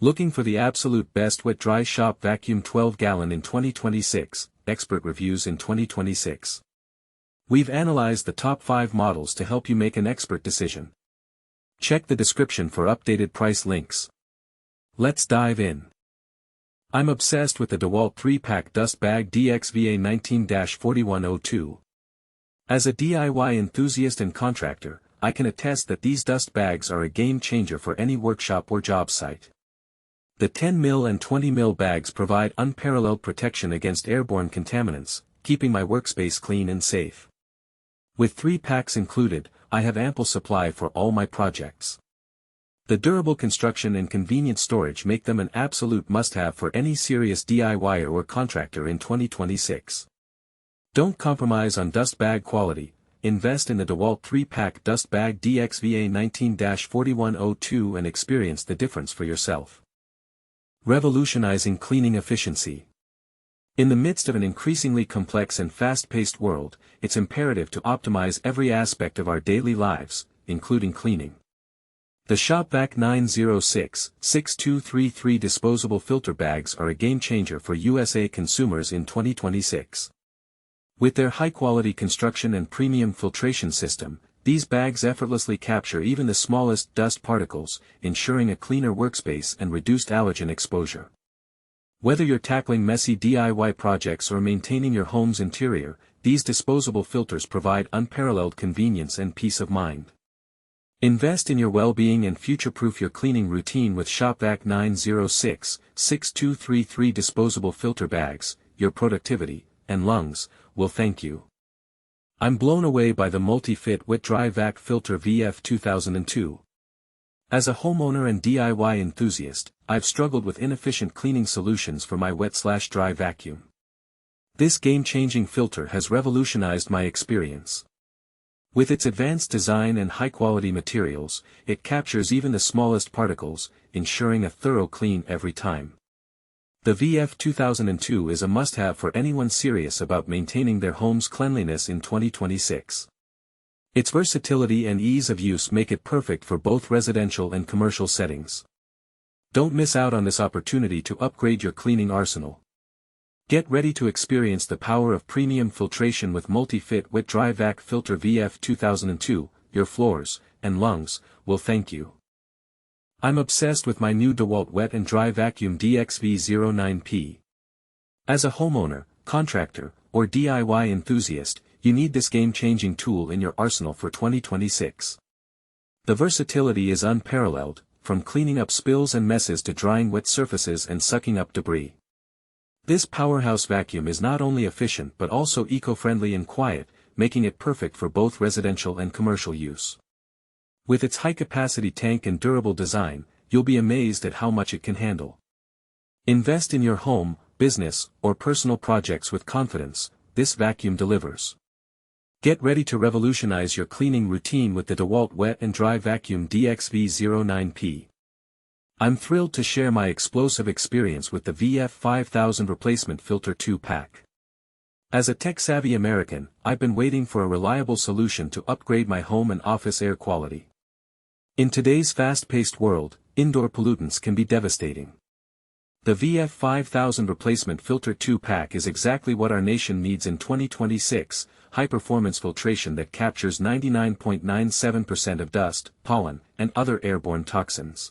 Looking for the absolute best wet-dry shop vacuum 12-gallon in 2026, expert reviews in 2026. We've analyzed the top 5 models to help you make an expert decision. Check the description for updated price links. Let's dive in. I'm obsessed with the DEWALT 3-pack dust bag DXVA 19-4102. As a DIY enthusiast and contractor, I can attest that these dust bags are a game changer for any workshop or job site. The 10mm and 20mm bags provide unparalleled protection against airborne contaminants, keeping my workspace clean and safe. With 3 packs included, I have ample supply for all my projects. The durable construction and convenient storage make them an absolute must-have for any serious DIYer or contractor in 2026. Don't compromise on dust bag quality. Invest in the DEWALT 3-pack dust bag DXVA 19-4102 and experience the difference for yourself. Revolutionizing cleaning efficiency. In the midst of an increasingly complex and fast-paced world, it's imperative to optimize every aspect of our daily lives, including cleaning. The Shop-Vac 906-6233 disposable filter bags are a game-changer for USA consumers in 2026. With their high-quality construction and premium filtration system, these bags effortlessly capture even the smallest dust particles, ensuring a cleaner workspace and reduced allergen exposure. Whether you're tackling messy DIY projects or maintaining your home's interior, these disposable filters provide unparalleled convenience and peace of mind. Invest in your well-being and future-proof your cleaning routine with Shop-Vac 906-6233 disposable filter bags. Your productivity and lungs will thank you. I'm blown away by the multi-fit wet-dry vac filter VF 2002. As a homeowner and DIY enthusiast, I've struggled with inefficient cleaning solutions for my wet/dry vacuum. This game-changing filter has revolutionized my experience. With its advanced design and high-quality materials, it captures even the smallest particles, ensuring a thorough clean every time. The VF 2002 is a must-have for anyone serious about maintaining their home's cleanliness in 2026. Its versatility and ease of use make it perfect for both residential and commercial settings. Don't miss out on this opportunity to upgrade your cleaning arsenal. Get ready to experience the power of premium filtration with multi-fit wet-dry vac filter VF 2002. Your floors and lungs will thank you. I'm obsessed with my new DEWALT Wet and Dry Vacuum DXV09P. As a homeowner, contractor, or DIY enthusiast, you need this game-changing tool in your arsenal for 2026. The versatility is unparalleled, from cleaning up spills and messes to drying wet surfaces and sucking up debris. This powerhouse vacuum is not only efficient but also eco-friendly and quiet, making it perfect for both residential and commercial use. With its high-capacity tank and durable design, you'll be amazed at how much it can handle. Invest in your home, business, or personal projects with confidence. This vacuum delivers. Get ready to revolutionize your cleaning routine with the DEWALT Wet and Dry Vacuum DXV09P. I'm thrilled to share my explosive experience with the VF 5000 replacement filter 2-pack. As a tech-savvy American, I've been waiting for a reliable solution to upgrade my home and office air quality. In today's fast-paced world, indoor pollutants can be devastating. The VF 5000 replacement filter 2-pack is exactly what our nation needs in 2026, high-performance filtration that captures 99.97% of dust, pollen, and other airborne toxins.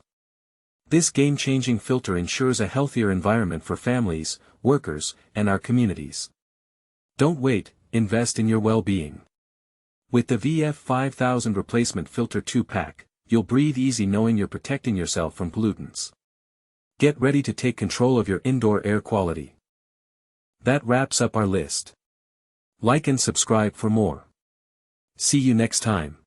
This game-changing filter ensures a healthier environment for families, workers, and our communities. Don't wait, invest in your well-being. With the VF 5000 replacement filter 2-pack, you'll breathe easy knowing you're protecting yourself from pollutants. Get ready to take control of your indoor air quality. That wraps up our list. Like and subscribe for more. See you next time.